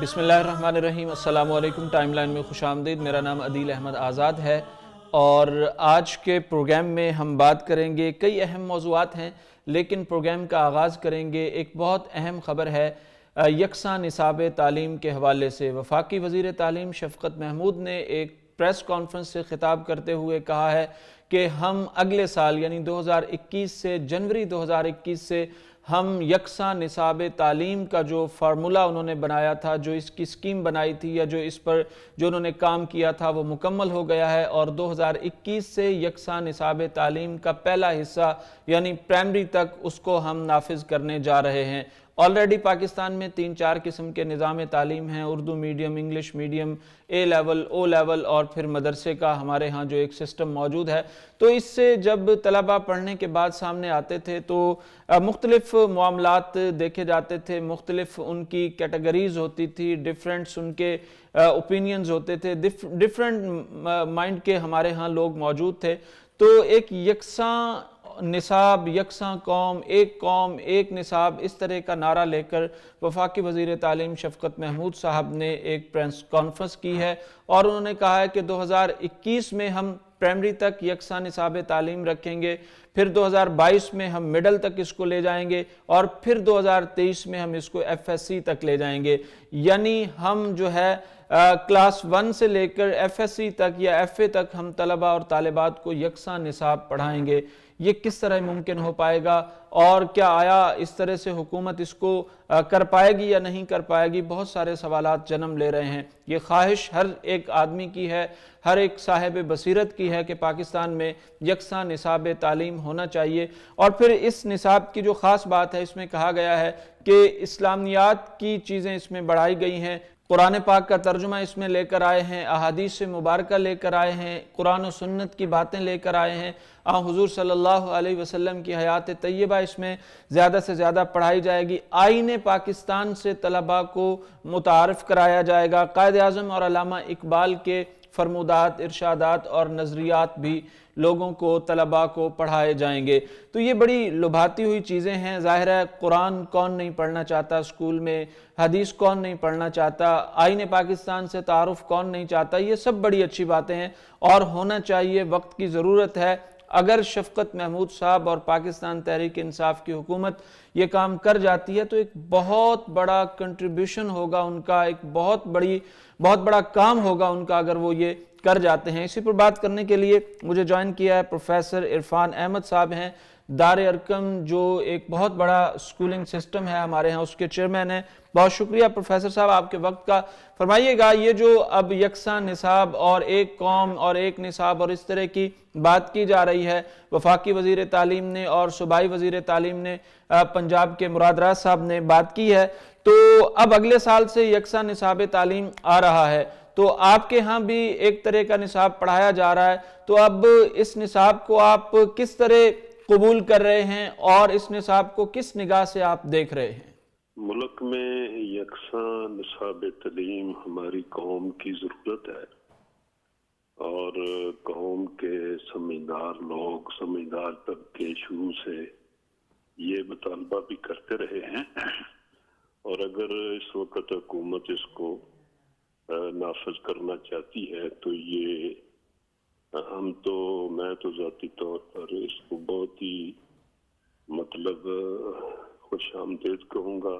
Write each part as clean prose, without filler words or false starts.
بسم اللہ الرحمن الرحیم۔ السلام علیکم۔ ٹائم لائن میں خوش آمدید۔ میرا نام عدیل احمد آزاد ہے اور آج کے پروگرام میں ہم بات کریں گے، کئی اہم موضوعات ہیں لیکن پروگرام کا آغاز کریں گے ایک بہت اہم خبر ہے یکساں نصاب تعلیم کے حوالے سے۔ وفاقی وزیر تعلیم شفقت محمود نے ایک پریس کانفرنس سے خطاب کرتے ہوئے کہا ہے کہ ہم اگلے سال یعنی 2021 سے جنوری 2021 سے ہم یکساں نصاب تعلیم کا جو فارمولا انہوں نے بنایا تھا، جو اس کی سکیم بنائی تھی یا جو اس پر جو انہوں نے کام کیا تھا وہ مکمل ہو گیا ہے، اور 2021 سے یکساں نصاب تعلیم کا پہلا حصہ یعنی پرائمری تک اس کو ہم نافذ کرنے جا رہے ہیں۔ آلریڈی پاکستان میں 3-4 قسم کے نظام تعلیم ہیں، اردو میڈیم، انگلش میڈیم، اے لیول، او لیول اور پھر مدرسے کا ہمارے ہاں جو ایک سسٹم موجود ہے۔ تو اس سے جب طلبہ پڑھنے کے بعد سامنے آتے تھے تو مختلف معاملات دیکھے جاتے تھے، مختلف ان کی کیٹیگریز ہوتی تھی، ڈیفرنٹس ان کے اوپینینز ہوتے تھے، ڈیفرنٹ مائنڈ کے ہمارے ہاں لوگ موجود تھے۔ تو ایک یکساں نصاب، یکساں قوم ایک نصاب، اس طرح کا نعرہ لے کر وفاقی وزیر تعلیم شفقت محمود صاحب نے ایک پریس کانفرنس کی ہے اور انہوں نے کہا ہے کہ 2021 میں ہم پرائمری تک یکساں نصاب تعلیم رکھیں گے، پھر 2022 میں ہم مڈل تک اس کو لے جائیں گے اور پھر 2023 میں ہم اس کو ایف ایس سی تک لے جائیں گے۔ یعنی ہم جو ہے کلاس 1 سے لے کر ایف ایس سی تک یا ایف اے تک ہم طلبہ اور طالبات کو یکساں نصاب پڑھائیں گے۔ یہ کس طرح ممکن ہو پائے گا اور کیا آیا اس طرح سے حکومت اس کو کر پائے گی یا نہیں کر پائے گی؟ بہت سارے سوالات جنم لے رہے ہیں۔ یہ خواہش ہر ایک آدمی کی ہے، ہر ایک صاحب بصیرت کی ہے کہ پاکستان میں یکساں نصاب تعلیم ہونا چاہیے۔ اور پھر اس نصاب کی جو خاص بات ہے، اس میں کہا گیا ہے کہ اسلامیات کی چیزیں اس میں بڑھائی گئی ہیں، قرآن پاک کا ترجمہ اس میں لے کر آئے ہیں، احادیث مبارکہ لے کر آئے ہیں، قرآن و سنت کی باتیں لے کر آئے ہیں، حضور صلی اللہ علیہ وسلم کی حیات طیبہ اس میں زیادہ سے زیادہ پڑھائی جائے گی۔ آئین پاکستان سے طلبہ کو متعارف کرایا جائے گا۔ قائد اعظم اور علامہ اقبال کے فرمودات، ارشادات اور نظریات بھی لوگوں کو، طلبہ کو پڑھائے جائیں گے۔ تو یہ بڑی لبھاتی ہوئی چیزیں ہیں۔ ظاہر ہے قرآن کون نہیں پڑھنا چاہتا اسکول میں، حدیث کون نہیں پڑھنا چاہتا، آئین پاکستان سے تعارف کون نہیں چاہتا، یہ سب بڑی اچھی باتیں ہیں اور ہونا چاہیے، وقت کی ضرورت ہے۔ اگر شفقت محمود صاحب اور پاکستان تحریک انصاف کی حکومت یہ کام کر جاتی ہے تو ایک بہت بڑا کنٹریبیوشن ہوگا ان کا، ایک بہت بڑا کام ہوگا ان کا اگر وہ یہ کر جاتے ہیں۔ اسی پر بات کرنے کے لیے مجھے جوائن کیا ہے پروفیسر عرفان احمد صاحب، ہیں دار ارقم جو ایک بہت بڑا سکولنگ سسٹم ہے ہمارے ہاں، اس کے چیئرمین ہیں۔ بہت شکریہ پروفیسر صاحب آپ کے وقت کا۔ فرمائیے گا یہ جو اب یکساں نصاب اور ایک قوم اور ایک نصاب اور اس طرح کی بات کی جا رہی ہے، وفاقی وزیر تعلیم نے اور صوبائی وزیر تعلیم نے، پنجاب کے مراد راز صاحب نے بات کی ہے، تو اب اگلے سال سے یکساں نصاب تعلیم آ رہا ہے، تو آپ کے ہاں بھی ایک طرح کا نصاب پڑھایا جا رہا ہے، تو اب اس نصاب کو آپ کس طرح قبول کر رہے ہیں اور اس نصاب کو کس نگاہ سے آپ دیکھ رہے ہیں؟ ملک میں یکساں نصاب تعلیم ہماری قوم کی ضرورت ہے اور قوم کے سمجھدار لوگ، سمجھدار طبقے شروع سے یہ مطالبہ بھی کرتے رہے ہیں، اور اگر اس وقت حکومت اس کو نافذ کرنا چاہتی ہے تو یہ میں تو ذاتی طور پر اس کو بہت ہی خوش آمدید کہوں گا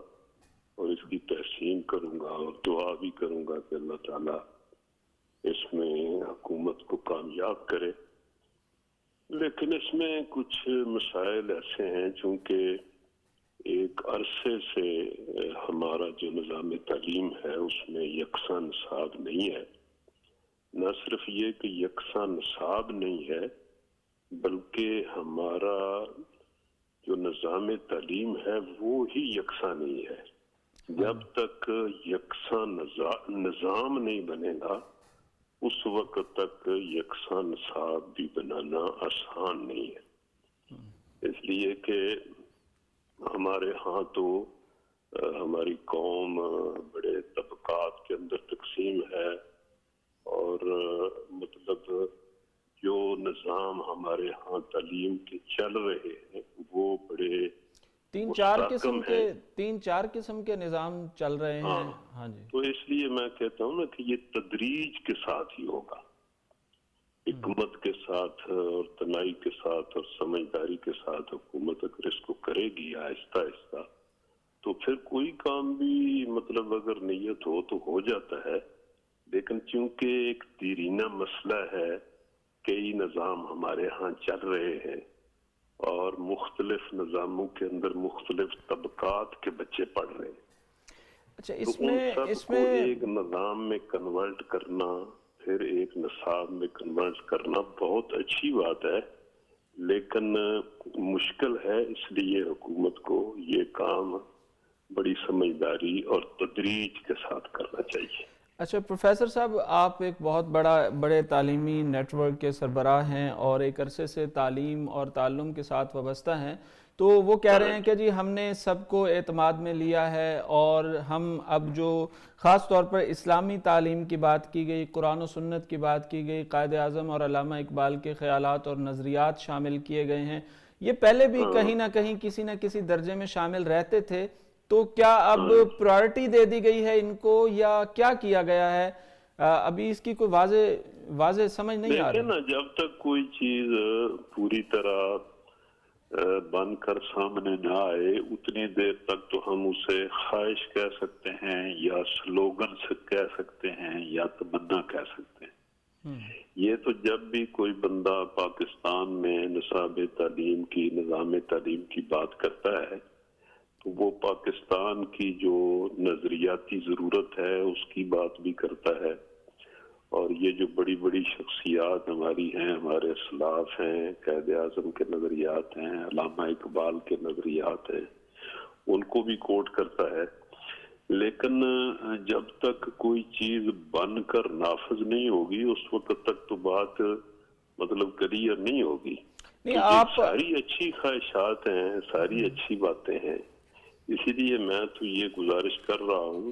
اور اس کی تحسین کروں گا اور دعا بھی کروں گا کہ اللہ تعالیٰ اس میں حکومت کو کامیاب کرے۔ لیکن اس میں کچھ مسائل ایسے ہیں، چونکہ ایک عرصے سے ہمارا جو نظام تعلیم ہے اس میں یکساں نصاب نہیں ہے۔ نہ صرف یہ کہ یکساں نصاب نہیں ہے بلکہ ہمارا جو نظام تعلیم ہے وہ ہی یکساں نہیں ہے۔ جب تک یکساں نظام نہیں بنے گا اس وقت تک یکساں نصاب بھی بنانا آسان نہیں ہے، اس لیے کہ ہمارے ہاں تو ہماری قوم بڑے طبقات کے اندر تقسیم ہے، اور جو نظام ہمارے ہاں تعلیم کے چل رہے ہیں وہ بڑے مستحکم ہے۔ تین چار قسم کے نظام چل رہے ہیں۔ ہاں جی، تو اس لیے میں کہتا ہوں نا کہ یہ تدریج کے ساتھ ہی ہوگا، حکمت کے ساتھ اور تنائی کے ساتھ اور سمجھداری کے ساتھ حکومت اگر اس کو کرے گی آہستہ آہستہ، تو پھر کوئی کام بھی مطلب اگر نیت ہو تو ہو جاتا ہے۔ لیکن چونکہ ایک دیرینہ مسئلہ ہے، کئی نظام ہمارے ہاں چل رہے ہیں اور مختلف نظاموں کے اندر مختلف طبقات کے بچے پڑھ رہے ہیں، اچھا تو ان سب کو ایک نظام میں کنورٹ کرنا، پھر ایک نصاب میں کنورٹ کرنا بہت اچھی بات ہے، لیکن مشکل ہے۔ اس لیے حکومت کو یہ کام بڑی سمجھداری اور تدریج کے ساتھ کرنا چاہیے۔ اچھا پروفیسر صاحب، آپ ایک بہت بڑے تعلیمی نیٹ ورک کے سربراہ ہیں اور ایک عرصے سے تعلیم اور تعلم کے ساتھ وابستہ ہیں، تو وہ کہہ رہے ہیں کہ جی ہم نے سب کو اعتماد میں لیا ہے اور ہم اب جو خاص طور پر اسلامی تعلیم کی بات کی گئی، قرآن و سنت کی بات کی گئی، قائد اعظم اور علامہ اقبال کے خیالات اور نظریات شامل کیے گئے ہیں، یہ پہلے بھی کہیں نہ کہیں کسی نہ کسی درجے میں شامل رہتے تھے، تو کیا اب پرائرٹی دے دی گئی ہے ان کو یا کیا کیا گیا ہے؟ ابھی اس کی کوئی واضح سمجھ نہیں آ رہی۔ نا جب تک کوئی چیز پوری طرح بن کر سامنے نہ آئے اتنی دیر تک تو ہم اسے خواہش کہہ سکتے ہیں یا سلوگن سے کہہ سکتے ہیں یا تمنا کہہ سکتے ہیں۔ یہ تو جب بھی کوئی بندہ پاکستان میں نصاب تعلیم کی، نظام تعلیم کی بات کرتا ہے تو وہ پاکستان کی جو نظریاتی ضرورت ہے اس کی بات بھی کرتا ہے، اور یہ جو بڑی بڑی شخصیات ہماری ہیں، ہمارے اسلاف ہیں، قائد اعظم کے نظریات ہیں، علامہ اقبال کے نظریات ہیں، ان کو بھی کوٹ کرتا ہے، لیکن جب تک کوئی چیز بن کر نافذ نہیں ہوگی اس وقت تک تو بات مطلب کلیئر نہیں ہوگی۔ یہ ساری اچھی خواہشات ہیں، ساری اچھی باتیں ہیں، اسی لیے میں تو یہ گزارش کر رہا ہوں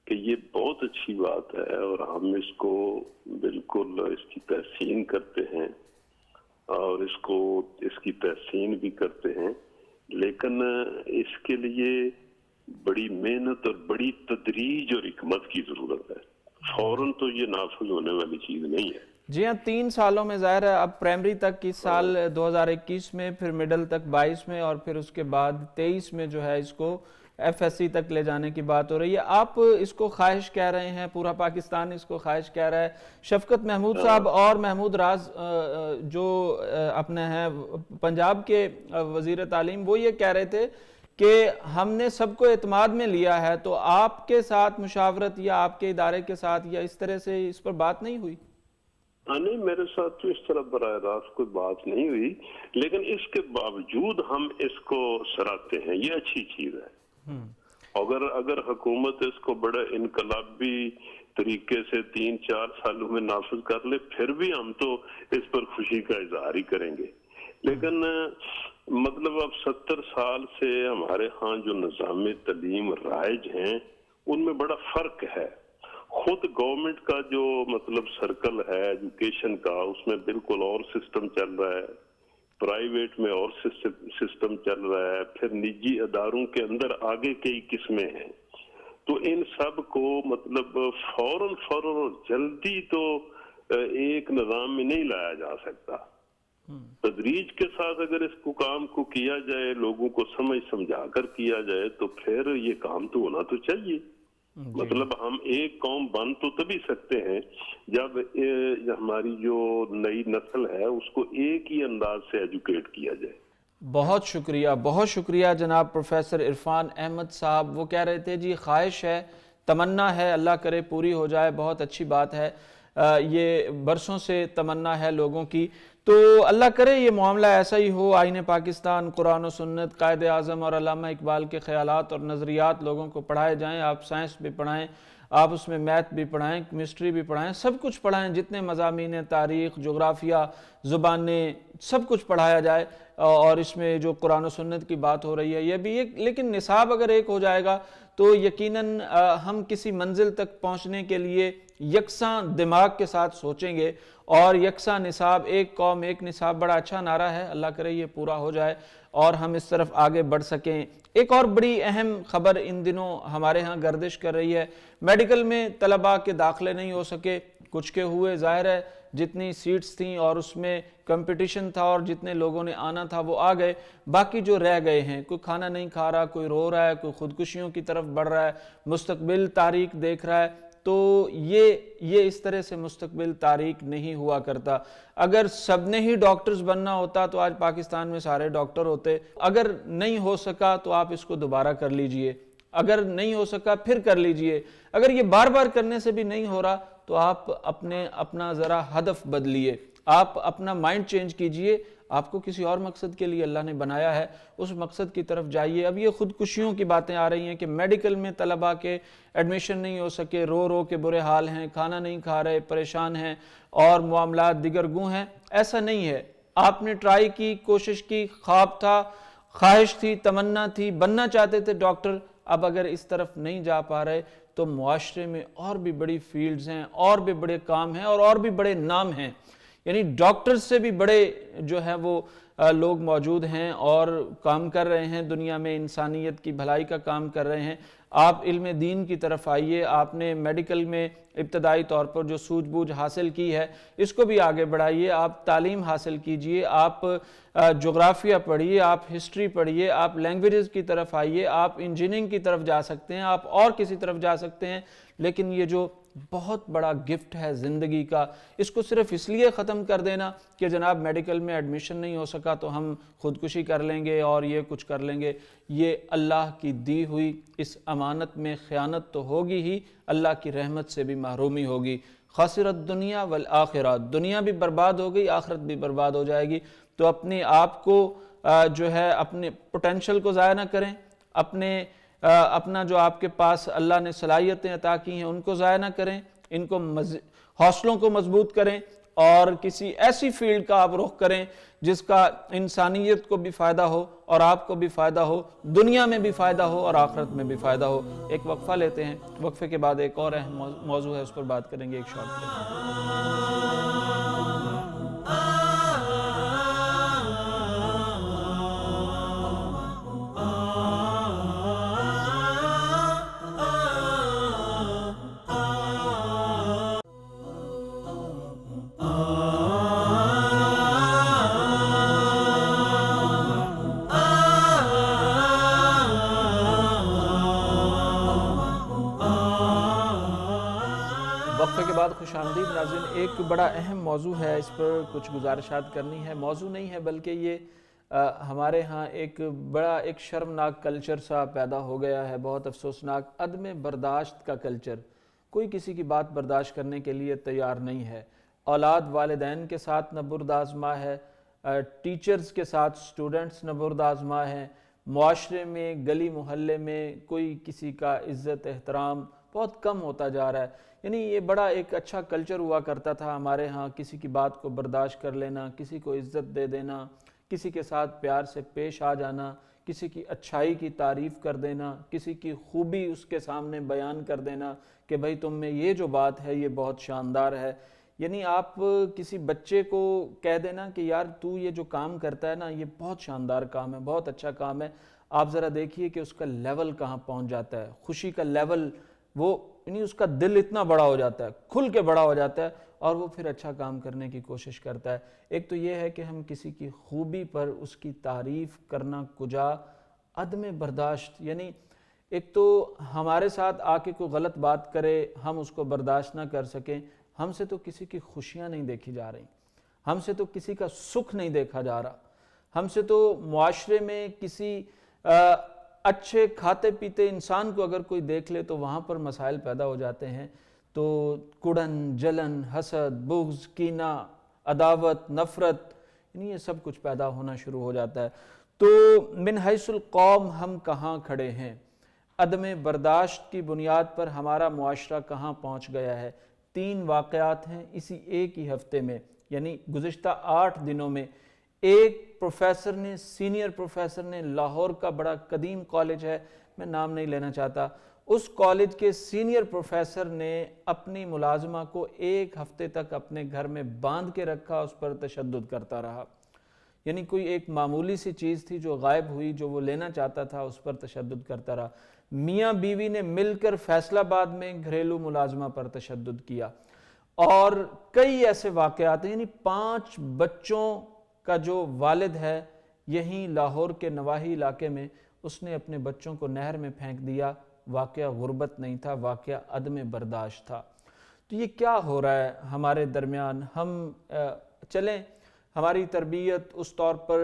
کہ یہ بہت اچھی بات ہے اور ہم اس کو بالکل اس کی تحسین کرتے ہیں اور اس کی تحسین بھی کرتے ہیں، لیکن اس کے لیے بڑی محنت اور بڑی تدریج اور حکمت کی ضرورت ہے۔ فوراً تو یہ نافذ ہونے والی چیز نہیں ہے۔ جی ہاں، 3 سالوں میں ظاہر ہے، اب پرائمری تک اس سال 2021 میں، پھر مڈل تک 22 میں، اور پھر اس کے بعد 23 میں جو ہے اس کو ایف ایس سی تک لے جانے کی بات ہو رہی ہے۔ آپ اس کو خواہش کہہ رہے ہیں، پورا پاکستان اس کو خواہش کہہ رہا ہے۔ شفقت محمود صاحب اور محمود راز جو اپنے ہیں پنجاب کے وزیر تعلیم، وہ یہ کہہ رہے تھے کہ ہم نے سب کو اعتماد میں لیا ہے، تو آپ کے ساتھ مشاورت یا آپ کے ادارے کے ساتھ یا اس طرح سے اس پر بات نہیں ہوئی؟ نہیں، میرے ساتھ تو اس طرح براہ راست کوئی بات نہیں ہوئی، لیکن اس کے باوجود ہم اس کو سراہتے ہیں، یہ اچھی چیز ہے۔ اگر حکومت اس کو بڑا انقلابی طریقے سے 3-4 سالوں میں نافذ کر لے پھر بھی ہم تو اس پر خوشی کا اظہار ہی کریں گے، لیکن مطلب اب 70 سال سے ہمارے ہاں جو نظام تعلیم رائج ہیں ان میں بڑا فرق ہے۔ خود گورنمنٹ کا جو مطلب سرکل ہے ایجوکیشن کا، اس میں بالکل اور سسٹم چل رہا ہے، پرائیویٹ میں اور سسٹم چل رہا ہے، پھر نجی اداروں کے اندر آگے کئی قسمیں ہیں، تو ان سب کو مطلب فوراً اور جلدی تو ایک نظام میں نہیں لایا جا سکتا۔ تدریج کے ساتھ اگر اس کو کام کو کیا جائے، لوگوں کو سمجھا کر کیا جائے تو پھر یہ کام تو ہونا تو چاہیے۔ مطلب ہم ایک قوم بن تو تبھی سکتے ہیں جب ہماری جو نئی نسل ہے اس کو ایک ہی انداز سے ایجوکیٹ کیا جائے۔ بہت شکریہ جناب پروفیسر عرفان احمد صاحب۔ وہ کہہ رہے تھے جی خواہش ہے، تمنا ہے، اللہ کرے پوری ہو جائے، بہت اچھی بات ہے، یہ برسوں سے تمنا ہے لوگوں کی، تو اللہ کرے یہ معاملہ ایسا ہی ہو، آئین پاکستان، قرآن و سنت، قائد اعظم اور علامہ اقبال کے خیالات اور نظریات لوگوں کو پڑھائے جائیں۔ آپ سائنس بھی پڑھائیں، آپ اس میں میتھ بھی پڑھائیں، کیمسٹری بھی پڑھائیں، سب کچھ پڑھائیں، جتنے مضامین تاریخ، جغرافیہ، زبانیں، سب کچھ پڑھایا جائے، اور اس میں جو قرآن و سنت کی بات ہو رہی ہے یہ بھی ایک، لیکن نصاب اگر ایک ہو جائے گا تو یقیناً ہم کسی منزل تک پہنچنے کے لیے یکساں دماغ کے ساتھ سوچیں گے اور یکساں نصاب، ایک قوم ایک نصاب، بڑا اچھا نعرہ ہے، اللہ کرے یہ پورا ہو جائے اور ہم اس طرف آگے بڑھ سکیں۔ ایک اور بڑی اہم خبر ان دنوں ہمارے ہاں گردش کر رہی ہے، میڈیکل میں طلباء کے داخلے نہیں ہو سکے، کچھ کے ہوئے، ظاہر ہے جتنی سیٹس تھیں اور اس میں کمپٹیشن تھا اور جتنے لوگوں نے آنا تھا وہ آ گئے، باقی جو رہ گئے ہیں، کوئی کھانا نہیں کھا رہا، کوئی رو رہا ہے، کوئی خودکشیوں کی طرف بڑھ رہا ہے، مستقبل تاریک دیکھ رہا ہے، تو یہ اس طرح سے مستقبل تاریک نہیں ہوا کرتا۔ اگر سب نے ہی ڈاکٹرز بننا ہوتا تو آج پاکستان میں سارے ڈاکٹر ہوتے۔ اگر نہیں ہو سکا تو آپ اس کو دوبارہ کر لیجئے، اگر نہیں ہو سکا پھر کر لیجئے، اگر یہ بار بار کرنے سے بھی نہیں ہو رہا تو آپ اپنا ذرا ہدف بدلیے، آپ اپنا مائنڈ چینج کیجئے، آپ کو کسی اور مقصد کے لیے اللہ نے بنایا ہے، اس مقصد کی طرف جائیے۔ اب یہ خودکشیوں کی باتیں آ رہی ہیں کہ میڈیکل میں طلباء کے ایڈمیشن نہیں ہو سکے، رو رو کے برے حال ہیں، کھانا نہیں کھا رہے، پریشان ہیں اور معاملات دیگر گوں ہیں۔ ایسا نہیں ہے، آپ نے ٹرائی کی، کوشش کی، خواب تھا، خواہش تھی، تمنا تھی، بننا چاہتے تھے ڈاکٹر، اب اگر اس طرف نہیں جا پا رہے تو معاشرے میں اور بھی بڑی فیلڈز ہیں، اور بھی بڑے کام ہیں اور بھی بڑے نام ہیں، یعنی ڈاکٹر سے بھی بڑے جو ہے وہ لوگ موجود ہیں اور کام کر رہے ہیں دنیا میں، انسانیت کی بھلائی کا کام کر رہے ہیں۔ آپ علم دین کی طرف آئیے، آپ نے میڈیکل میں ابتدائی طور پر جو سوجھ بوجھ حاصل کی ہے اس کو بھی آگے بڑھائیے، آپ تعلیم حاصل کیجئے، آپ جغرافیہ پڑھیے، آپ ہسٹری پڑھیے، آپ لینگویجز کی طرف آئیے، آپ انجینئرنگ کی طرف جا سکتے ہیں، آپ اور کسی طرف جا سکتے ہیں، لیکن یہ جو بہت بڑا گفٹ ہے زندگی کا، اس کو صرف اس لیے ختم کر دینا کہ جناب میڈیکل میں ایڈمیشن نہیں ہو سکا تو ہم خودکشی کر لیں گے اور یہ کچھ کر لیں گے، یہ اللہ کی دی ہوئی اس امانت میں خیانت تو ہوگی ہی، اللہ کی رحمت سے بھی محرومی ہوگی۔ خسرت دنیا والآخرہ، دنیا بھی برباد ہو گئی، آخرت بھی برباد ہو جائے گی۔ تو اپنے آپ کو جو ہے اپنے پوٹینشل کو ضائع نہ کریں، اپنا جو آپ کے پاس اللہ نے صلاحیتیں عطا کی ہیں ان کو ضائع نہ کریں، ان کو حوصلوں کو مضبوط کریں اور کسی ایسی فیلڈ کا آپ رخ کریں جس کا انسانیت کو بھی فائدہ ہو اور آپ کو بھی فائدہ ہو، دنیا میں بھی فائدہ ہو اور آخرت میں بھی فائدہ ہو۔ ایک وقفہ لیتے ہیں، وقفے کے بعد ایک اور اہم موضوع ہے اس پر بات کریں گے، ایک شارٹ بریک۔ وقفے کے بعد خوش آمدید ناظرین، ایک بڑا اہم موضوع ہے، اس پر کچھ گزارشات کرنی ہے۔ موضوع نہیں ہے بلکہ یہ ہمارے ہاں ایک شرمناک کلچر سا پیدا ہو گیا ہے، بہت افسوسناک، عدم برداشت کا کلچر۔ کوئی کسی کی بات برداشت کرنے کے لیے تیار نہیں ہے۔ اولاد والدین کے ساتھ نہ برد آزما ہے، ٹیچرز کے ساتھ سٹوڈنٹس نہ برد آزما ہے، معاشرے میں گلی محلے میں کوئی کسی کا عزت احترام بہت کم ہوتا جا رہا ہے۔ یعنی یہ بڑا ایک اچھا کلچر ہوا کرتا تھا ہمارے ہاں، کسی کی بات کو برداشت کر لینا، کسی کو عزت دے دینا، کسی کے ساتھ پیار سے پیش آ جانا، کسی کی اچھائی کی تعریف کر دینا، کسی کی خوبی اس کے سامنے بیان کر دینا کہ بھائی تم میں یہ جو بات ہے یہ بہت شاندار ہے۔ یعنی آپ کسی بچے کو کہہ دینا کہ یار تو یہ جو کام کرتا ہے نا یہ بہت شاندار کام ہے، بہت اچھا کام ہے، آپ ذرا دیکھیے کہ اس کا لیول کہاں پہنچ جاتا ہے، خوشی کا لیول، وہ یعنی اس کا دل اتنا بڑا ہو جاتا ہے، کھل کے بڑا ہو جاتا ہے اور وہ پھر اچھا کام کرنے کی کوشش کرتا ہے۔ ایک تو یہ ہے کہ ہم کسی کی خوبی پر اس کی تعریف کرنا کجا، عدم برداشت، یعنی ایک تو ہمارے ساتھ آ کے کوئی غلط بات کرے ہم اس کو برداشت نہ کر سکیں، ہم سے تو کسی کی خوشیاں نہیں دیکھی جا رہی، ہم سے تو کسی کا سکھ نہیں دیکھا جا رہا، ہم سے تو معاشرے میں کسی اچھے کھاتے پیتے انسان کو اگر کوئی دیکھ لے تو وہاں پر مسائل پیدا ہو جاتے ہیں، تو کڑن، جلن، حسد، بغض، کینہ، عداوت، نفرت، یعنی یہ سب کچھ پیدا ہونا شروع ہو جاتا ہے۔ تو من حیث القوم ہم کہاں کھڑے ہیں، عدم برداشت کی بنیاد پر ہمارا معاشرہ کہاں پہنچ گیا ہے۔ 3 واقعات ہیں اسی ایک ہی ہفتے میں، یعنی گزشتہ 8 دنوں میں۔ ایک پروفیسر نے، سینئر پروفیسر نے، لاہور کا بڑا قدیم کالج ہے میں نام نہیں لینا چاہتا، اس کالج کے سینئر پروفیسر نے اپنی ملازمہ کو 1 ہفتے تک اپنے گھر میں باندھ کے رکھا، اس پر تشدد کرتا رہا۔ یعنی کوئی ایک معمولی سی چیز تھی جو غائب ہوئی، جو وہ لینا چاہتا تھا، اس پر تشدد کرتا رہا۔ میاں بیوی نے مل کر فیصل آباد میں گھریلو ملازمہ پر تشدد کیا، اور کئی ایسے واقعات ہیں۔ یعنی 5 بچوں کا جو والد ہے یہیں لاہور کے نواحی علاقے میں، اس نے اپنے بچوں کو نہر میں پھینک دیا۔ واقعہ غربت نہیں تھا، واقعہ عدم برداشت تھا۔ تو یہ کیا ہو رہا ہے ہمارے درمیان؟ ہم چلیں، ہماری تربیت اس طور پر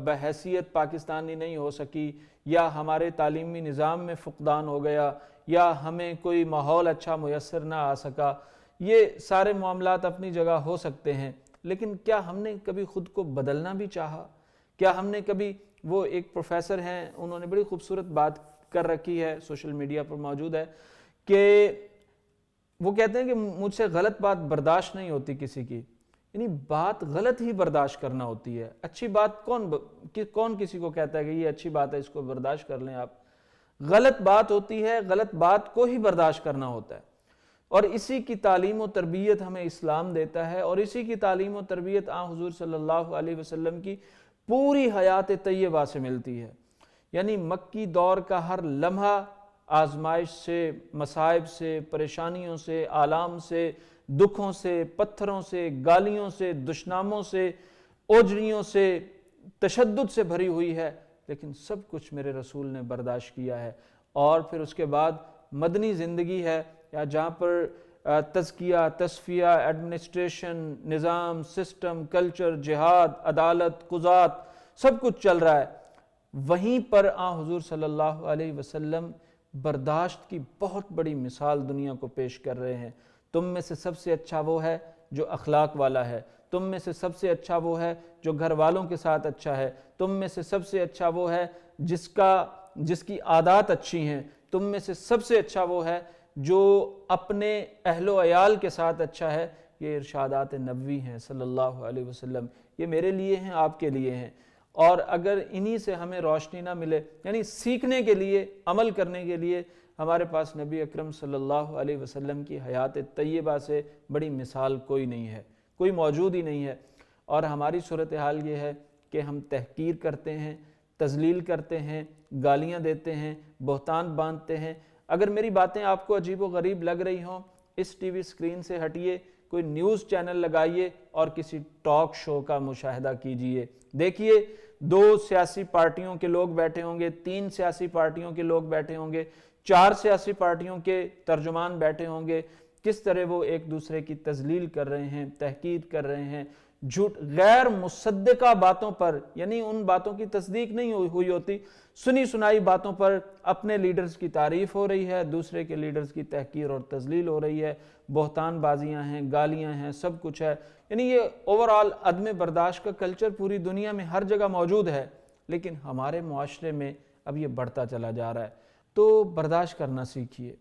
بحیثیت پاکستانی نہیں ہو سکی، یا ہمارے تعلیمی نظام میں فقدان ہو گیا، یا ہمیں کوئی ماحول اچھا میسر نہ آ سکا، یہ سارے معاملات اپنی جگہ ہو سکتے ہیں، لیکن کیا ہم نے کبھی خود کو بدلنا بھی چاہا؟ کیا ہم نے کبھی، وہ ایک پروفیسر ہیں، انہوں نے بڑی خوبصورت بات کر رکھی ہے، سوشل میڈیا پر موجود ہے، کہ وہ کہتے ہیں کہ مجھ سے غلط بات برداشت نہیں ہوتی کسی کی۔ یعنی بات غلط ہی برداشت کرنا ہوتی ہے، اچھی بات کون کسی کو کہتا ہے کہ یہ اچھی بات ہے اس کو برداشت کر لیں آپ؟ غلط بات ہوتی ہے، غلط بات کو ہی برداشت کرنا ہوتا ہے، اور اسی کی تعلیم و تربیت ہمیں اسلام دیتا ہے، اور اسی کی تعلیم و تربیت حضور صلی اللہ علیہ وسلم کی پوری حیات طیبہ سے ملتی ہے۔ یعنی مکی دور کا ہر لمحہ آزمائش سے، مصائب سے، پریشانیوں سے، آلام سے، دکھوں سے، پتھروں سے، گالیوں سے، دشناموں سے، اوجریوں سے، تشدد سے بھری ہوئی ہے، لیکن سب کچھ میرے رسول نے برداشت کیا ہے۔ اور پھر اس کے بعد مدنی زندگی ہے، یا جہاں پر تزکیہ، تصفیہ، ایڈمنسٹریشن، نظام، سسٹم، کلچر، جہاد، عدالت، قضات، سب کچھ چل رہا ہے، وہیں پر حضور صلی اللہ علیہ وسلم برداشت کی بہت بڑی مثال دنیا کو پیش کر رہے ہیں۔ تم میں سے سب سے اچھا وہ ہے جو اخلاق والا ہے، تم میں سے سب سے اچھا وہ ہے جو گھر والوں کے ساتھ اچھا ہے، تم میں سے سب سے اچھا وہ ہے جس کی عادات اچھی ہیں، تم میں سے سب سے اچھا وہ ہے جو اپنے اہل و عیال کے ساتھ اچھا ہے۔ یہ ارشادات نبوی ہیں صلی اللہ علیہ وسلم، یہ میرے لیے ہیں، آپ کے لیے ہیں۔ اور اگر انہی سے ہمیں روشنی نہ ملے، یعنی سیکھنے کے لیے، عمل کرنے کے لیے ہمارے پاس نبی اکرم صلی اللہ علیہ وسلم کی حیات طیبہ سے بڑی مثال کوئی نہیں ہے، کوئی موجود ہی نہیں ہے۔ اور ہماری صورتحال یہ ہے کہ ہم تحقیر کرتے ہیں، تذلیل کرتے ہیں، گالیاں دیتے ہیں، بہتان باندھتے ہیں۔ اگر میری باتیں آپ کو عجیب و غریب لگ رہی ہوں، اس ٹی وی اسکرین سے ہٹیے، کوئی نیوز چینل لگائیے اور کسی ٹاک شو کا مشاہدہ کیجئے۔ دیکھیے 2 سیاسی پارٹیوں کے لوگ بیٹھے ہوں گے، 3 سیاسی پارٹیوں کے لوگ بیٹھے ہوں گے، 4 سیاسی پارٹیوں کے ترجمان بیٹھے ہوں گے، کس طرح وہ ایک دوسرے کی تذلیل کر رہے ہیں، تحقیر کر رہے ہیں، جھوٹ، غیر مصدقہ باتوں پر، یعنی ان باتوں کی تصدیق نہیں ہوئی ہوتی، سنی سنائی باتوں پر اپنے لیڈرز کی تعریف ہو رہی ہے، دوسرے کے لیڈرز کی تحقیر اور تذلیل ہو رہی ہے، بہتان بازیاں ہیں، گالیاں ہیں، سب کچھ ہے۔ یعنی یہ اوورآل عدم برداشت کا کلچر پوری دنیا میں ہر جگہ موجود ہے، لیکن ہمارے معاشرے میں اب یہ بڑھتا چلا جا رہا ہے۔ تو برداشت کرنا سیکھیے،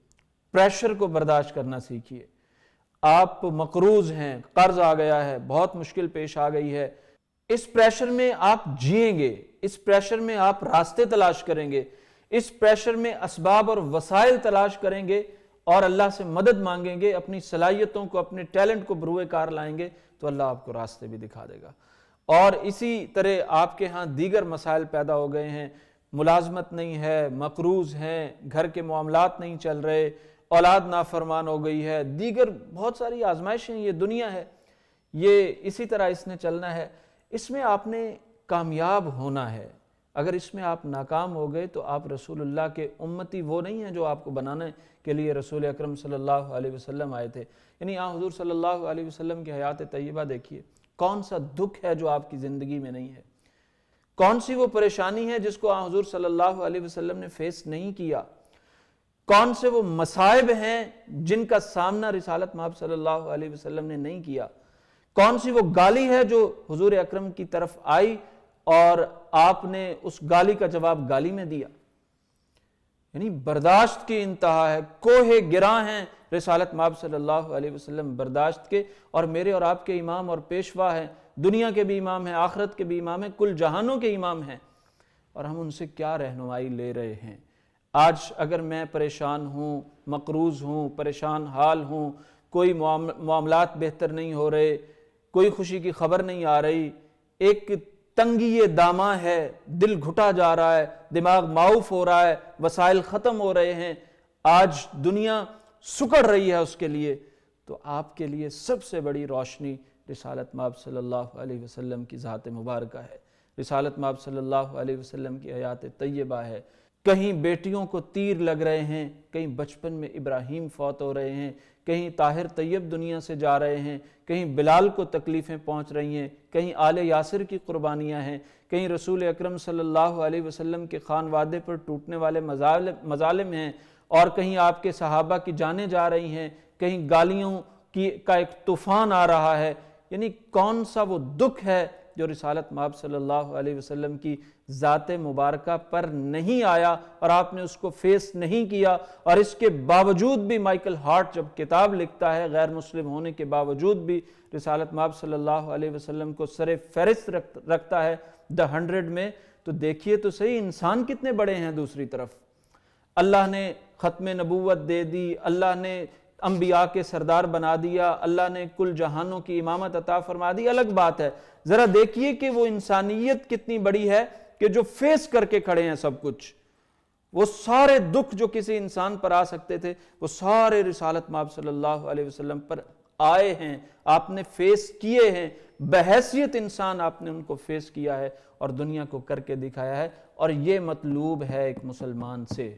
پریشر کو برداشت کرنا سیکھیے۔ آپ مقروض ہیں، قرض آ گیا ہے، بہت مشکل پیش آ گئی ہے، اس پریشر میں آپ جئیں گے، اس پریشر میں آپ راستے تلاش کریں گے، اس پریشر میں اسباب اور وسائل تلاش کریں گے، اور اللہ سے مدد مانگیں گے، اپنی صلاحیتوں کو، اپنے ٹیلنٹ کو بروئے کار لائیں گے، تو اللہ آپ کو راستے بھی دکھا دے گا۔ اور اسی طرح آپ کے ہاں دیگر مسائل پیدا ہو گئے ہیں، ملازمت نہیں ہے، مقروض ہیں، گھر کے معاملات نہیں چل رہے، اولاد نافرمان ہو گئی ہے، دیگر بہت ساری آزمائشیں، یہ دنیا ہے، یہ اسی طرح اس نے چلنا ہے۔ اس میں آپ نے کامیاب ہونا ہے۔ اگر اس میں آپ ناکام ہو گئے تو آپ رسول اللہ کے امتی وہ نہیں ہیں جو آپ کو بنانے کے لیے رسول اکرم صلی اللہ علیہ وسلم آئے تھے۔ یعنی حضور صلی اللہ علیہ وسلم کی حیات طیبہ دیکھیے، کون سا دکھ ہے جو آپ کی زندگی میں نہیں ہے، کون سی وہ پریشانی ہے جس کو حضور صلی اللہ علیہ وسلم نے فیس نہیں کیا، کون سے وہ مصائب ہیں جن کا سامنا رسالت مآب صلی اللہ علیہ وسلم نے نہیں کیا، کون سی وہ گالی ہے جو حضور اکرم کی طرف آئی اور آپ نے اس گالی کا جواب گالی میں دیا۔ یعنی برداشت کی انتہا ہے، کوہ گراں ہیں رسالت مآب صلی اللہ علیہ وسلم برداشت کے، اور میرے اور آپ کے امام اور پیشوا ہیں، دنیا کے بھی امام ہیں، آخرت کے بھی امام ہیں، کل جہانوں کے امام ہیں، اور ہم ان سے کیا رہنمائی لے رہے ہیں؟ آج اگر میں پریشان ہوں، مقروض ہوں، پریشان حال ہوں، کوئی معاملات بہتر نہیں ہو رہے، کوئی خوشی کی خبر نہیں آ رہی، ایک تنگی داماں ہے، دل گھٹا جا رہا ہے، دماغ معاوف ہو رہا ہے، وسائل ختم ہو رہے ہیں، آج دنیا سکڑ رہی ہے اس کے لیے، تو آپ کے لیے سب سے بڑی روشنی رسالت مآب صلی اللہ علیہ وسلم کی ذات مبارکہ ہے، رسالت مآب صلی اللہ علیہ وسلم کی حیات طیبہ ہے۔ کہیں بیٹیوں کو تیر لگ رہے ہیں، کہیں بچپن میں ابراہیم فوت ہو رہے ہیں، کہیں طاہر طیب دنیا سے جا رہے ہیں، کہیں بلال کو تکلیفیں پہنچ رہی ہیں، کہیں آل یاسر کی قربانیاں ہیں، کہیں رسول اکرم صلی اللہ علیہ وسلم کے خانوادے پر ٹوٹنے والے مظالم ہیں، اور کہیں آپ کے صحابہ کی جانیں جا رہی ہیں، کہیں گالیوں کا ایک طوفان آ رہا ہے۔ یعنی کون سا وہ دکھ ہے جو رسالت مآب صلی اللہ علیہ وسلم کی ذات مبارکہ پر نہیں آیا اور آپ نے اس کو فیس نہیں کیا؟ اور اس کے باوجود بھی مائیکل ہارٹ جب کتاب لکھتا ہے، غیر مسلم ہونے کے باوجود بھی رسالت مآب صلی اللہ علیہ وسلم کو سر فہرست رکھتا ہے The 100 میں، تو دیکھیے تو صحیح انسان کتنے بڑے ہیں۔ دوسری طرف اللہ نے ختم نبوت دے دی، اللہ نے انبیاء کے سردار بنا دیا، اللہ نے کل جہانوں کی امامت عطا فرما دی، الگ بات ہے۔ ذرا دیکھیے کہ وہ انسانیت کتنی بڑی ہے کہ جو فیس کر کے کھڑے ہیں سب کچھ، وہ سارے دکھ جو کسی انسان پر آ سکتے تھے وہ سارے رسالت مآب صلی اللہ علیہ وسلم پر آئے ہیں، آپ نے فیس کیے ہیں، بحیثیت انسان آپ نے ان کو فیس کیا ہے اور دنیا کو کر کے دکھایا ہے۔ اور یہ مطلوب ہے ایک مسلمان سے،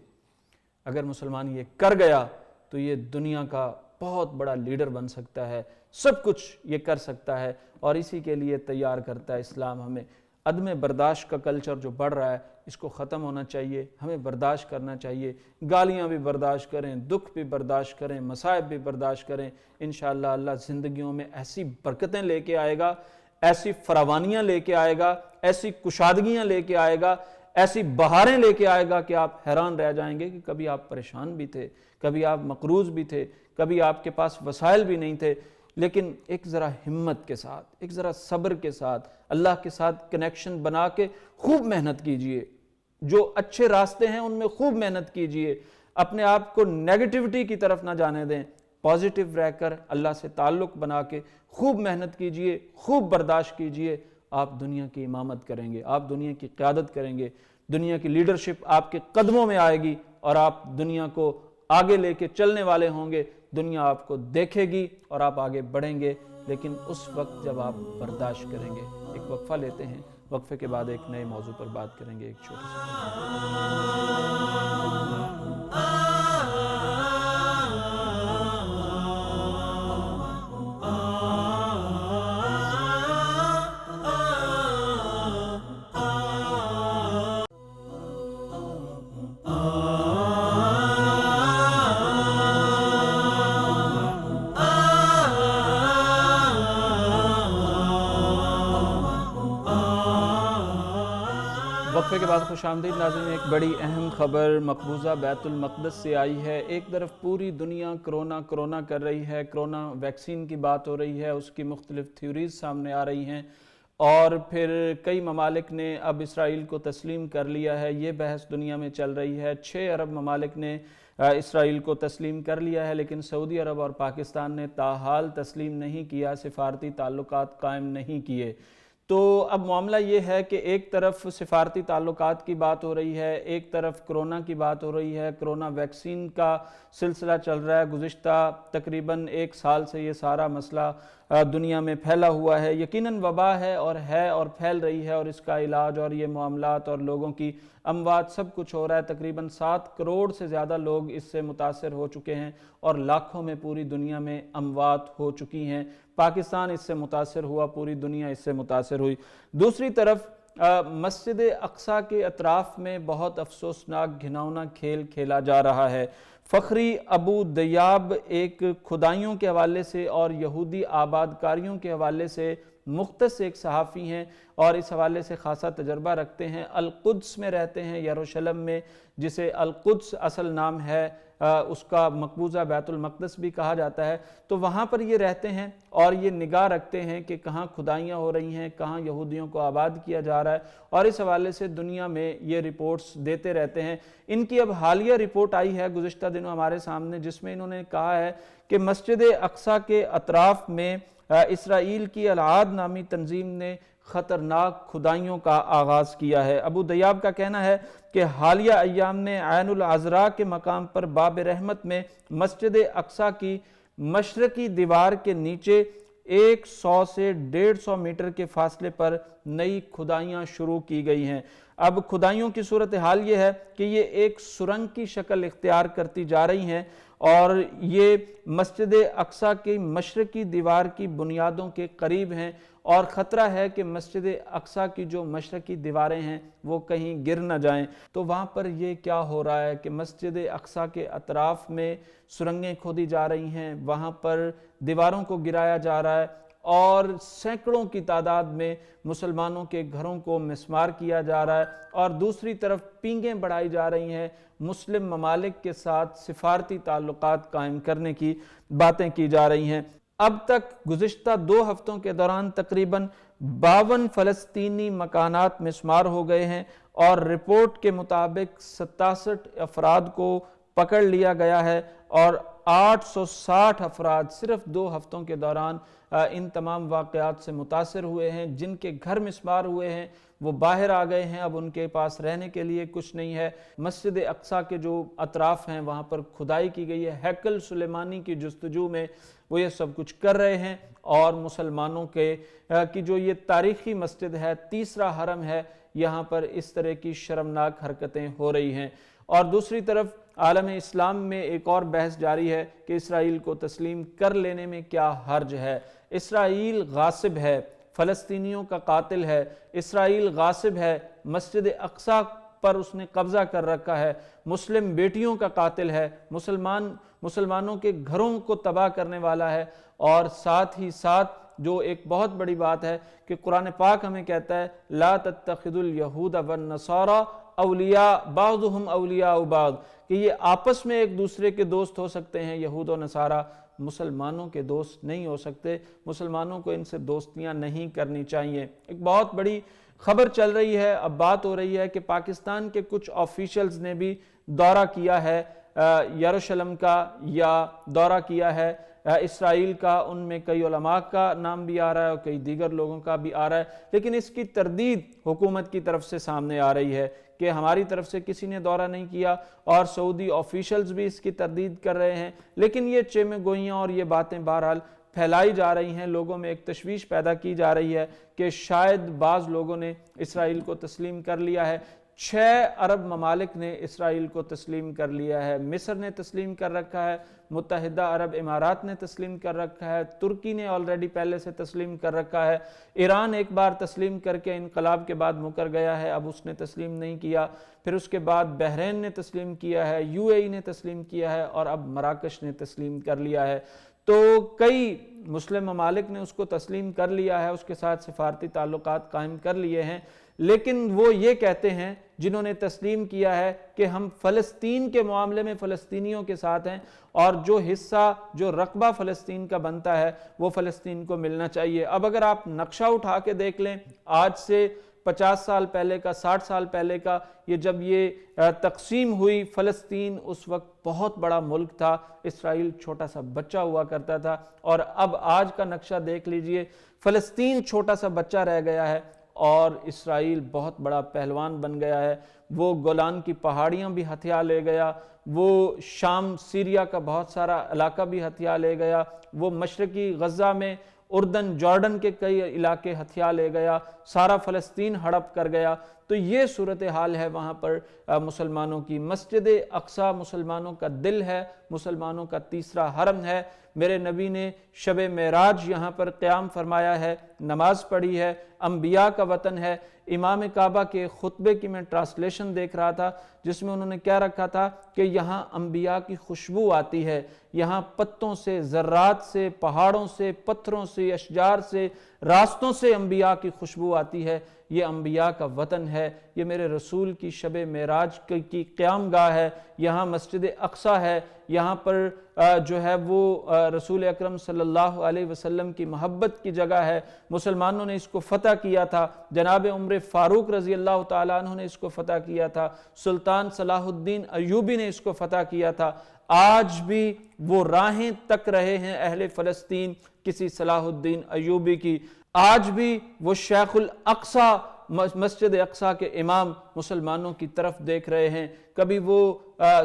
اگر مسلمان یہ کر گیا تو یہ دنیا کا بہت بڑا لیڈر بن سکتا ہے، سب کچھ یہ کر سکتا ہے، اور اسی کے لیے تیار کرتا ہے اسلام ہمیں۔ عدم برداشت کا کلچر جو بڑھ رہا ہے اس کو ختم ہونا چاہیے، ہمیں برداشت کرنا چاہیے، گالیاں بھی برداشت کریں، دکھ بھی برداشت کریں، مصائب بھی برداشت کریں۔ انشاءاللہ اللہ زندگیوں میں ایسی برکتیں لے کے آئے گا، ایسی فراوانیاں لے کے آئے گا، ایسی کشادگیاں لے کے آئے گا، ایسی بہاریں لے کے آئے گا کہ آپ حیران رہ جائیں گے کہ کبھی آپ پریشان بھی تھے، کبھی آپ مقروض بھی تھے، کبھی آپ کے پاس وسائل بھی نہیں تھے، لیکن ایک ذرا ہمت کے ساتھ، ایک ذرا صبر کے ساتھ، اللہ کے ساتھ کنیکشن بنا کے خوب محنت کیجئے، جو اچھے راستے ہیں ان میں خوب محنت کیجئے، اپنے آپ کو نیگیٹیوٹی کی طرف نہ جانے دیں، پازیٹیو رہ کر اللہ سے تعلق بنا کے خوب محنت کیجئے، خوب برداشت کیجئے، آپ دنیا کی امامت کریں گے، آپ دنیا کی قیادت کریں گے، دنیا کی لیڈرشپ آپ کے قدموں میں آئے گی اور آپ دنیا کو آگے لے کے چلنے والے ہوں گے، دنیا آپ کو دیکھے گی اور آپ آگے بڑھیں گے، لیکن اس وقت جب آپ برداشت کریں گے۔ ایک وقفہ لیتے ہیں، وقفے کے بعد ایک نئے موضوع پر بات کریں گے، ایک چھوٹا سا۔ وقفے کے بعد خوش آمدید ناظرین، ایک بڑی اہم خبر مقبوضہ بیت المقدس سے آئی ہے۔ ایک طرف پوری دنیا کرونا کر رہی ہے، کرونا ویکسین کی بات ہو رہی ہے، اس کی مختلف تھیوریز سامنے آ رہی ہیں، اور پھر کئی ممالک نے اب اسرائیل کو تسلیم کر لیا ہے، یہ بحث دنیا میں چل رہی ہے۔ 6 عرب ممالک نے اسرائیل کو تسلیم کر لیا ہے، لیکن سعودی عرب اور پاکستان نے تاحال تسلیم نہیں کیا، سفارتی تعلقات قائم نہیں کیے۔ تو اب معاملہ یہ ہے کہ ایک طرف سفارتی تعلقات کی بات ہو رہی ہے، ایک طرف کرونا کی بات ہو رہی ہے، کرونا ویکسین کا سلسلہ چل رہا ہے، گزشتہ تقریباً 1 سال سے یہ سارا مسئلہ دنیا میں پھیلا ہوا ہے، یقیناً وبا ہے اور پھیل رہی ہے، اور اس کا علاج اور یہ معاملات اور لوگوں کی اموات سب کچھ ہو رہا ہے۔ تقریباً 7 کروڑ سے زیادہ لوگ اس سے متاثر ہو چکے ہیں اور لاکھوں میں پوری دنیا میں اموات ہو چکی ہیں۔ پاکستان اس سے متاثر ہوا، پوری دنیا اس سے متاثر ہوئی۔ دوسری طرف مسجد اقصیٰ کے اطراف میں بہت افسوسناک گھناؤنا کھیل کھیلا جا رہا ہے۔ فخری ابو دیاب ایک کھدائیوں کے حوالے سے اور یہودی آباد کاریوں کے حوالے سے مختص ایک صحافی ہیں اور اس حوالے سے خاصا تجربہ رکھتے ہیں، القدس میں رہتے ہیں، یروشلم میں، جسے القدس اصل نام ہے اس کا مقبوضہ بیت المقدس بھی کہا جاتا ہے، تو وہاں پر یہ رہتے ہیں اور یہ نگاہ رکھتے ہیں کہ کہاں کھدائیاں ہو رہی ہیں، کہاں یہودیوں کو آباد کیا جا رہا ہے، اور اس حوالے سے دنیا میں یہ رپورٹس دیتے رہتے ہیں۔ ان کی اب حالیہ رپورٹ آئی ہے گزشتہ دنوں ہمارے سامنے، جس میں انہوں نے کہا ہے کہ مسجد اقصیٰ کے اطراف میں اسرائیل کی العاد نامی تنظیم نے خطرناک کھدائیوں کا آغاز کیا ہے۔ ابو دیاب کا کہنا ہے کہ حالیہ ایام میں عین العذراء کے مقام پر باب رحمت میں مسجد اقصیٰ کی مشرقی دیوار کے نیچے 100 سے 150 میٹر کے فاصلے پر نئی کھدائیاں شروع کی گئی ہیں۔ اب کھدائیوں کی صورتحال یہ ہے کہ یہ ایک سرنگ کی شکل اختیار کرتی جا رہی ہیں اور یہ مسجد اقصیٰ کی مشرقی دیوار کی بنیادوں کے قریب ہیں، اور خطرہ ہے کہ مسجد اقصیٰ کی جو مشرقی دیواریں ہیں وہ کہیں گر نہ جائیں۔ تو وہاں پر یہ کیا ہو رہا ہے کہ مسجد اقصیٰ کے اطراف میں سرنگیں کھودی جا رہی ہیں، وہاں پر دیواروں کو گرایا جا رہا ہے، اور سینکڑوں کی تعداد میں مسلمانوں کے گھروں کو مسمار کیا جا رہا ہے، اور دوسری طرف پینگیں بڑھائی جا رہی ہیں، مسلم ممالک کے ساتھ سفارتی تعلقات قائم کرنے کی باتیں کی جا رہی ہیں۔ اب تک گزشتہ 2 ہفتوں کے دوران تقریباً 52 فلسطینی مکانات مسمار ہو گئے ہیں، اور رپورٹ کے مطابق 67 افراد کو پکڑ لیا گیا ہے، اور 860 افراد صرف 2 ہفتوں کے دوران ان تمام واقعات سے متاثر ہوئے ہیں۔ جن کے گھر مسمار ہوئے ہیں وہ باہر آ گئے ہیں، اب ان کے پاس رہنے کے لیے کچھ نہیں ہے۔ مسجد اقصیٰ کے جو اطراف ہیں وہاں پر کھدائی کی گئی ہے، ہیکل سلیمانی کی جستجو میں وہ یہ سب کچھ کر رہے ہیں، اور مسلمانوں کی جو یہ تاریخی مسجد ہے، تیسرا حرم ہے، یہاں پر اس طرح کی شرمناک حرکتیں ہو رہی ہیں۔ اور دوسری طرف عالم اسلام میں ایک اور بحث جاری ہے کہ اسرائیل کو تسلیم کر لینے میں کیا حرج ہے۔ اسرائیل غاصب ہے، فلسطینیوں کا قاتل ہے، اسرائیل غاصب ہے، مسجد اقصیٰ پر اس نے قبضہ کر رکھا ہے، مسلم بیٹیوں کا قاتل ہے، مسلمانوں کے گھروں کو تباہ کرنے والا ہے، اور ساتھ ہی ساتھ جو ایک بہت بڑی بات ہے کہ قرآن پاک ہمیں کہتا ہے لا تتخذوا اليہود والنصارى اولیاء بعضهم اولیاء بعض، کہ یہ آپس میں ایک دوسرے کے دوست ہو سکتے ہیں، یہود و نصارہ، مسلمانوں کے دوست نہیں ہو سکتے۔ مسلمانوں کو ان سے دوستیاں نہیں کرنی چاہیے۔ ایک بہت بڑی خبر چل رہی ہے، اب بات ہو رہی ہے کہ پاکستان کے کچھ آفیشلز نے بھی دورہ کیا ہے یروشلم کا، یا دورہ کیا ہے اسرائیل کا۔ ان میں کئی علماء کا نام بھی آ رہا ہے اور کئی دیگر لوگوں کا بھی آ رہا ہے، لیکن اس کی تردید حکومت کی طرف سے سامنے آ رہی ہے کہ ہماری طرف سے کسی نے دورہ نہیں کیا، اور سعودی آفیشلز بھی اس کی تردید کر رہے ہیں۔ لیکن یہ چیمیں گوئیاں اور یہ باتیں بہرحال پھیلائی جا رہی ہیں، لوگوں میں ایک تشویش پیدا کی جا رہی ہے کہ شاید بعض لوگوں نے اسرائیل کو تسلیم کر لیا ہے۔ 6 عرب ممالک نے اسرائیل کو تسلیم کر لیا ہے۔ مصر نے تسلیم کر رکھا ہے، متحدہ عرب امارات نے تسلیم کر رکھا ہے، ترکی نے آلریڈی پہلے سے تسلیم کر رکھا ہے، ایران ایک بار تسلیم کر کے انقلاب کے بعد مکر گیا ہے، اب اس نے تسلیم نہیں کیا، پھر اس کے بعد بحرین نے تسلیم کیا ہے، UAE نے تسلیم کیا ہے، اور اب مراکش نے تسلیم کر لیا ہے۔ تو کئی مسلم ممالک نے اس کو تسلیم کر لیا ہے، اس کے ساتھ سفارتی تعلقات قائم کر لیے ہیں، لیکن وہ یہ کہتے ہیں جنہوں نے تسلیم کیا ہے کہ ہم فلسطین کے معاملے میں فلسطینیوں کے ساتھ ہیں، اور جو حصہ جو رقبہ فلسطین کا بنتا ہے وہ فلسطین کو ملنا چاہیے۔ اب اگر آپ نقشہ اٹھا کے دیکھ لیں، آج سے 50 سال پہلے کا، 60 سال پہلے کا، یہ جب یہ تقسیم ہوئی، فلسطین اس وقت بہت بڑا ملک تھا، اسرائیل چھوٹا سا بچہ ہوا کرتا تھا، اور اب آج کا نقشہ دیکھ لیجئے، فلسطین چھوٹا سا بچہ رہ گیا ہے اور اسرائیل بہت بڑا پہلوان بن گیا ہے۔ وہ گولان کی پہاڑیاں بھی ہتھیا لے گیا، وہ شام سیریا کا بہت سارا علاقہ بھی ہتھیا لے گیا، وہ مشرقی غزہ میں اردن جارڈن کے کئی علاقے ہتھیا لے گیا، سارا فلسطین ہڑپ کر گیا۔ تو یہ صورتحال ہے وہاں پر مسلمانوں کی۔ مسجد اقصیٰ مسلمانوں کا دل ہے، مسلمانوں کا تیسرا حرم ہے۔ میرے نبی نے شب معراج یہاں پر قیام فرمایا ہے، نماز پڑھی ہے، انبیاء کا وطن ہے۔ امام کعبہ کے خطبے کی میں ٹرانسلیشن دیکھ رہا تھا، جس میں انہوں نے کیا رکھا تھا کہ یہاں انبیاء کی خوشبو آتی ہے، یہاں پتوں سے، ذرات سے، پہاڑوں سے، پتھروں سے، اشجار سے، راستوں سے انبیاء کی خوشبو آتی ہے، یہ انبیاء کا وطن ہے، یہ میرے رسول کی شب معراج کی قیام گاہ ہے، یہاں مسجد اقصیٰ ہے، یہاں پر جو ہے وہ رسول اکرم صلی اللہ علیہ وسلم کی محبت کی جگہ ہے۔ مسلمانوں نے اس کو فتح کیا تھا، جناب عمر فاروق رضی اللہ تعالیٰ عنہ نے اس کو فتح کیا تھا، سلطان صلاح الدین ایوبی نے اس کو فتح کیا تھا۔ آج بھی وہ راہیں تک رہے ہیں اہل فلسطین کسی صلاح الدین ایوبی کی، آج بھی وہ شیخ الاقصیٰ مسجد اقصیٰ کے امام مسلمانوں کی طرف دیکھ رہے ہیں، کبھی وہ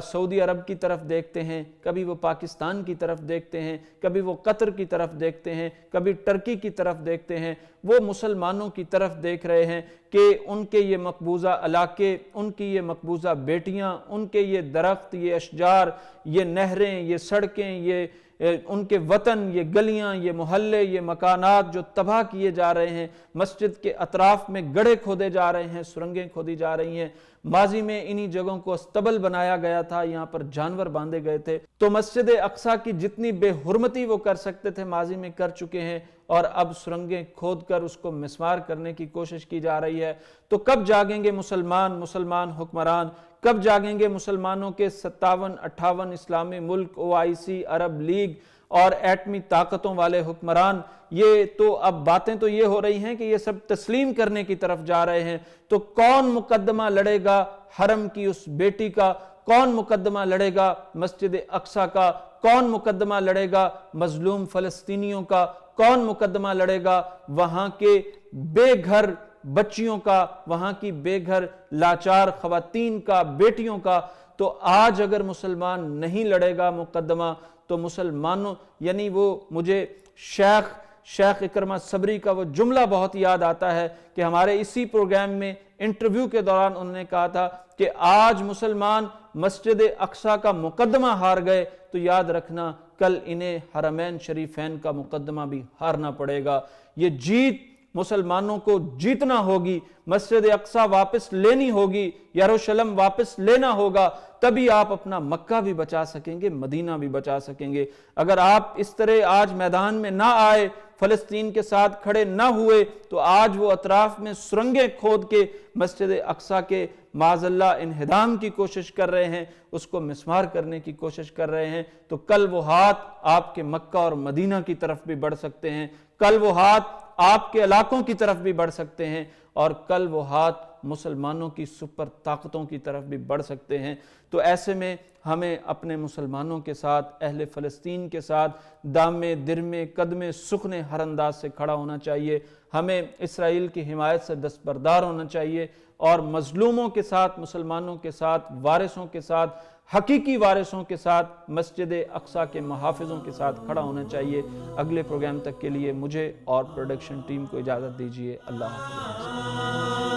سعودی عرب کی طرف دیکھتے ہیں، کبھی وہ پاکستان کی طرف دیکھتے ہیں، کبھی وہ قطر کی طرف دیکھتے ہیں، کبھی ٹرکی کی طرف دیکھتے ہیں، وہ مسلمانوں کی طرف دیکھ رہے ہیں کہ ان کے یہ مقبوضہ علاقے، ان کی یہ مقبوضہ بیٹیاں، ان کے یہ درخت، یہ اشجار، یہ نہریں، یہ سڑکیں، یہ ان کے وطن، یہ گلیاں، یہ محلے، یہ مکانات جو تباہ کیے جا رہے ہیں، مسجد کے اطراف میں گڑھے کھودے جا رہے ہیں، سرنگیں کھودی جا رہی ہیں، ماضی میں انہی جگہوں کو استبل بنایا گیا تھا، یہاں پر جانور باندھے گئے تھے، تو مسجد اقصیٰ کی جتنی بے حرمتی وہ کر سکتے تھے ماضی میں کر چکے ہیں، اور اب سرنگیں کھود کر اس کو مسمار کرنے کی کوشش کی جا رہی ہے۔ تو کب جاگیں گے مسلمان حکمران، کب جاگیں گے مسلمانوں کے 57-58 اسلامی ملک، OIC، عرب لیگ اور ایٹمی طاقتوں والے حکمران؟ یہ تو اب باتیں تو یہ ہو رہی ہیں کہ یہ سب تسلیم کرنے کی طرف جا رہے ہیں، تو کون مقدمہ لڑے گا حرم کی اس بیٹی کا؟ کون مقدمہ لڑے گا مسجد اقصیٰ کا؟ کون مقدمہ لڑے گا مظلوم فلسطینیوں کا؟ کون مقدمہ لڑے گا وہاں کے بے گھر بچیوں کا، وہاں کی بے گھر لاچار خواتین کا، بیٹیوں کا؟ تو آج اگر مسلمان نہیں لڑے گا مقدمہ تو مسلمانوں، یعنی وہ مجھے شیخ اکرمہ صبری کا وہ جملہ بہت یاد آتا ہے کہ ہمارے اسی پروگرام میں انٹرویو کے دوران انہوں نے کہا تھا کہ آج مسلمان مسجد اقصیٰ کا مقدمہ ہار گئے تو یاد رکھنا کل انہیں حرمین شریفین کا مقدمہ بھی ہارنا پڑے گا۔ یہ جیت مسلمانوں کو جیتنا ہوگی، مسجد اقصیٰ واپس لینی ہوگی، یروشلم واپس لینا ہوگا، تبھی آپ اپنا مکہ بھی بچا سکیں گے، مدینہ بھی بچا سکیں گے۔ اگر آپ اس طرح آج میدان میں نہ آئے، فلسطین کے ساتھ کھڑے نہ ہوئے، تو آج وہ اطراف میں سرنگیں کھود کے مسجد اقصیٰ کے معاذ اللہ انہدام کی کوشش کر رہے ہیں، اس کو مسمار کرنے کی کوشش کر رہے ہیں، تو کل وہ ہاتھ آپ کے مکہ اور مدینہ کی طرف بھی بڑھ سکتے ہیں، کل وہ ہاتھ آپ کے علاقوں کی طرف بھی بڑھ سکتے ہیں، اور کل وہ ہاتھ مسلمانوں کی سپر طاقتوں کی طرف بھی بڑھ سکتے ہیں۔ تو ایسے میں ہمیں اپنے مسلمانوں کے ساتھ، اہل فلسطین کے ساتھ دامے درمے قدمے سخنے ہر انداز سے کھڑا ہونا چاہیے، ہمیں اسرائیل کی حمایت سے دستبردار ہونا چاہیے، اور مظلوموں کے ساتھ، مسلمانوں کے ساتھ، وارثوں کے ساتھ، حقیقی وارثوں کے ساتھ، مسجد اقصیٰ کے محافظوں کے ساتھ کھڑا ہونا چاہیے۔ اگلے پروگرام تک کے لیے مجھے اور پروڈکشن ٹیم کو اجازت دیجیے۔ اللہ حافظ۔